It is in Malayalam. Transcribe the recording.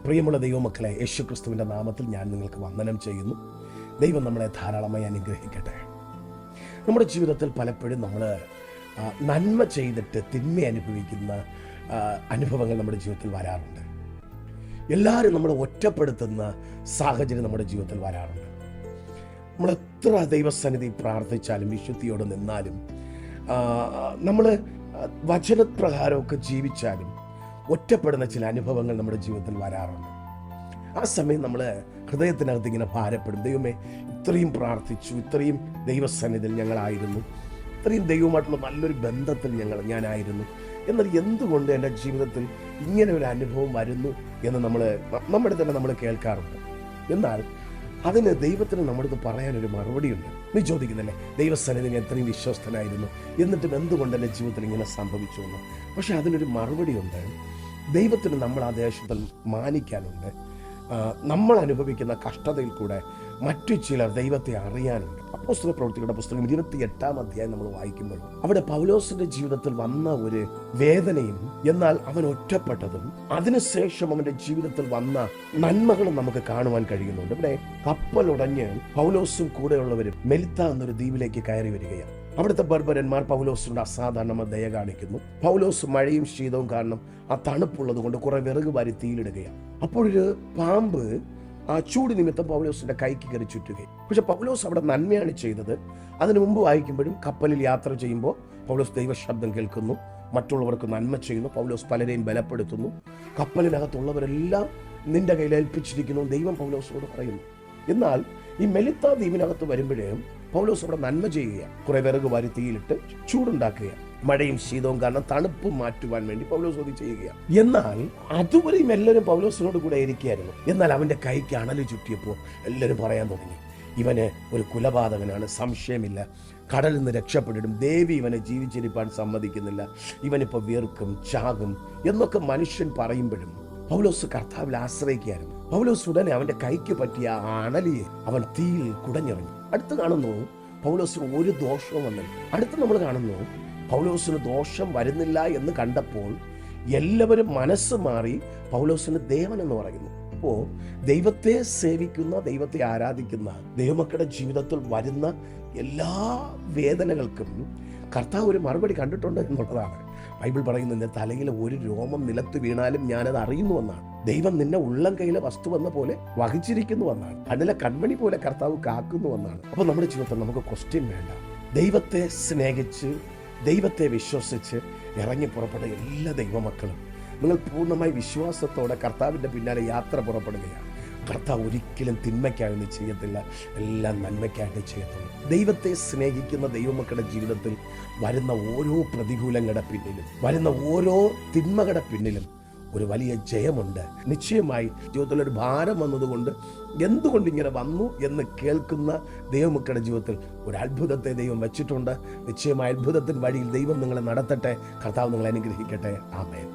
പ്രിയമുള്ള ദൈവമക്കളെ, യേശുക്രിസ്തുവിൻ്റെ നാമത്തിൽ ഞാൻ നിങ്ങൾക്ക് വന്ദനം ചെയ്യുന്നു. ദൈവം നമ്മളെ ധാരാളമായി അനുഗ്രഹിക്കട്ടെ. നമ്മുടെ ജീവിതത്തിൽ പലപ്പോഴും നമ്മൾ നന്മ ചെയ്തിട്ട് തിന്മ അനുഭവിക്കുന്ന അനുഭവങ്ങൾ നമ്മുടെ ജീവിതത്തിൽ വരാറുണ്ട്. എല്ലാവരും നമ്മളെ ഒറ്റപ്പെടുത്തുന്ന സാഹചര്യം നമ്മുടെ ജീവിതത്തിൽ വരാറുണ്ട്. നമ്മൾ എത്ര ദൈവസന്നിധി പ്രാർത്ഥിച്ചാലും വിശുദ്ധിയോട് നിന്നാലും നമ്മൾ വചനപ്രകാരമൊക്കെ ജീവിച്ചാലും ഒറ്റപ്പെടുന്ന ചില അനുഭവങ്ങൾ നമ്മുടെ ജീവിതത്തിൽ വരാറുണ്ട്. ആ സമയം നമ്മൾ ഹൃദയത്തിനകത്ത് ഇങ്ങനെ ഭാരപ്പെടും. ദൈവമേ, ഇത്രയും പ്രാർത്ഥിച്ചു, ഇത്രയും ദൈവസന്നിധിയിൽ ഞങ്ങളായിരുന്നു, ഇത്രയും ദൈവമായിട്ടുള്ള നല്ലൊരു ബന്ധത്തിൽ ഞാനായിരുന്നു, എന്നാൽ എന്തുകൊണ്ട് എൻ്റെ ജീവിതത്തിൽ ഇങ്ങനെ ഒരു അനുഭവം വരുന്നു എന്ന് നമ്മുടെ തന്നെ നമ്മൾ കേൾക്കാറുണ്ട്. എന്നാൽ അതിന് ദൈവത്തിന് നമ്മുടെ പറയാനൊരു മറുപടിയുണ്ട്. നീ ചോദിക്കുന്നില്ലേ, ദൈവസന്നിധി എത്രയും വിശ്വസ്തനായിരുന്നു, എന്നിട്ടും എന്തുകൊണ്ട് എൻ്റെ ജീവിതത്തിൽ ഇങ്ങനെ സംഭവിച്ചു എന്ന്? പക്ഷെ അതിനൊരു മറുപടിയുണ്ട്. ദൈവത്തിന് നമ്മൾ ആ ദേശത്തിൽ മാനിക്കാനുണ്ട്. നമ്മൾ അനുഭവിക്കുന്ന കഷ്ടതയിൽ കൂടെ മറ്റു ചിലർ ദൈവത്തെ അറിയാനുണ്ട്. അപ്പോസ്തല പ്രവൃത്തികളുടെ പുസ്തകം 28-ാം അധ്യായം നമ്മൾ വായിക്കുമ്പോൾ അവിടെ പൗലോസിന്റെ ജീവിതത്തിൽ വന്ന ഒരു വേദനയും എന്നാൽ അവൻ ഒറ്റപ്പെട്ടതും അതിനുശേഷം അവന്റെ ജീവിതത്തിൽ വന്ന നന്മകളും നമുക്ക് കാണുവാൻ കഴിയുന്നുണ്ട്. ഇവിടെ കപ്പലുടഞ്ഞ് പൗലോസും കൂടെയുള്ളവരും മെലിത്ത എന്നൊരു ദ്വീപിലേക്ക് കയറി വരികയാണ്. അവിടുത്തെ ബർബരന്മാർ പൗലോസിന്റെ അസാധാരണ ദയ കാണിക്കുന്നു. പൗലോസ് മഴയും ശീതവും കാരണം ആ തണുപ്പുള്ളത് കൊണ്ട് കുറെ വിറക് വാരി തീയിലിടുകയാണ്. അപ്പോഴൊരു പാമ്പ് ആ ചൂട് നിമിത്തം പൗലോസിന്റെ കൈക്ക് കയറി ചുറ്റുകയും. പക്ഷെ പൗലോസ് അവിടെ നന്മയാണ് ചെയ്തത്. അതിനു മുമ്പ് വായിക്കുമ്പോഴും കപ്പലിൽ യാത്ര ചെയ്യുമ്പോൾ പൗലോസ് ദൈവശബ്ദം കേൾക്കുന്നു, മറ്റുള്ളവർക്ക് നന്മ ചെയ്യുന്നു, പൗലോസ് പലരെയും ബലപ്പെടുത്തുന്നു. കപ്പലിനകത്തുള്ളവരെല്ലാം നിന്റെ കയ്യിൽ ഏൽപ്പിച്ചിരിക്കുന്നു ദൈവം പൗലോസിനോട് പറയുന്നു. എന്നാൽ ഈ മെലിത്ത ദ്വീപിനകത്ത് വരുമ്പോഴേ പൗലോസ് അവിടെ നന്മ ചെയ്യുകയാണ്. കുറെ വിറക് വാരി തീയിലിട്ട് ചൂടുണ്ടാക്കുകയാണ്. മഴയും ശീതവും കാരണം തണുപ്പ് മാറ്റുവാൻ വേണ്ടി പൗലോസ് അത് ചെയ്യുകയാണ്. എന്നാൽ അതുവരെയും എല്ലാവരും പൗലോസിനോട് കൂടെ ഇരിക്കുകയായിരുന്നു. എന്നാൽ അവന്റെ കൈക്ക് അണല് ചുറ്റിയപ്പോൾ എല്ലാവരും പറയാൻ തുടങ്ങി, ഇവന് ഒരു കുലപാതകനാണ്, സംശയമില്ല, കടലിൽ നിന്ന് രക്ഷപ്പെട്ടിടും, ദേവി ഇവനെ ജീവിച്ചിരിപ്പാൻ സമ്മതിക്കുന്നില്ല, ഇവനിപ്പോൾ വീർക്കും, ചാകും എന്നൊക്കെ മനുഷ്യൻ പറയുമ്പോഴും പൗലോസ് കർത്താവിൽ ആശ്രയിക്കുകയായിരുന്നു. പൗലോസ് ഉടനെ അവന്റെ കൈക്ക് പറ്റിയ ആ അണലിയെ അവൻ തീയിൽ കുടഞ്ഞെറിഞ്ഞു. അടുത്ത് കാണുന്നു പൗലോസിന് ഒരു ദോഷവും വന്നില്ല. അടുത്ത് നമ്മൾ കാണുന്നു പൗലോസിന് ദോഷം വരുന്നില്ല എന്ന് കണ്ടപ്പോൾ എല്ലാവരും മനസ്സ് മാറി പൗലോസിന് ദേവൻ എന്ന് പറയുന്നു. അപ്പോ ദൈവത്തെ സേവിക്കുന്ന, ദൈവത്തെ ആരാധിക്കുന്ന ദൈവമക്കളുടെ ജീവിതത്തിൽ വരുന്ന എല്ലാ വേദനകൾക്കും കർത്താവ് ഒരു മറുപടി കണ്ടിട്ടുണ്ട് എന്നുള്ളതാണ്. ബൈബിൾ പറയുന്നു, നിന്റെ തലയിലെ ഒരു രോമം നിലത്ത് വീണാലും ഞാനത് അറിയുന്നുവെന്നാണ്. ദൈവം നിന്നെ ഉള്ളം കയ്യിലെ വസ്തു എന്ന പോലെ വഹിച്ചിരിക്കുന്നുവെന്നാണ്. അതിലെ കൺമണി പോലെ കർത്താവ് കാക്കുന്നുവെന്നാണ്. അപ്പൊ നമ്മുടെ ജീവിതത്തിൽ നമുക്ക് ക്വസ്റ്റ്യൻ വേണ്ട. ദൈവത്തെ സ്നേഹിച്ച് ദൈവത്തെ വിശ്വസിച്ച് ഇറങ്ങി പുറപ്പെട്ട എല്ലാ ദൈവമക്കളും നിങ്ങൾ പൂർണ്ണമായി വിശ്വാസത്തോടെ കർത്താവിൻ്റെ പിന്നാലെ യാത്ര പുറപ്പെടുകയാണ്. കർത്താവ് ഒരിക്കലും തിന്മയ്ക്കായിട്ട് ചെയ്യത്തില്ല, എല്ലാം നന്മയ്ക്കായിട്ട് ചെയ്യത്തുള്ളൂ. ദൈവത്തെ സ്നേഹിക്കുന്ന ദൈവമക്കളുടെ ജീവിതത്തിൽ വരുന്ന ഓരോ പ്രതികൂലങ്ങളുടെ പിന്നിലും, വരുന്ന ഓരോ തിന്മകളുടെ പിന്നിലും ഒരു വലിയ ജയമുണ്ട്. നിശ്ചയമായി ജീവിതത്തിലൊരു ഭാരം വന്നതുകൊണ്ട് എന്തുകൊണ്ട് ഇങ്ങനെ വന്നു എന്ന് കേൾക്കുന്ന ദൈവമക്കളുടെ ജീവിതത്തിൽ ഒരു അത്ഭുതത്തെ ദൈവം വെച്ചിട്ടുണ്ട്. നിശ്ചയമായ അത്ഭുതത്തിൻ വഴിയിൽ ദൈവം നിങ്ങളെ നടത്തട്ടെ. കർത്താവ് നിങ്ങളെ അനുഗ്രഹിക്കട്ടെ. ആമേൻ.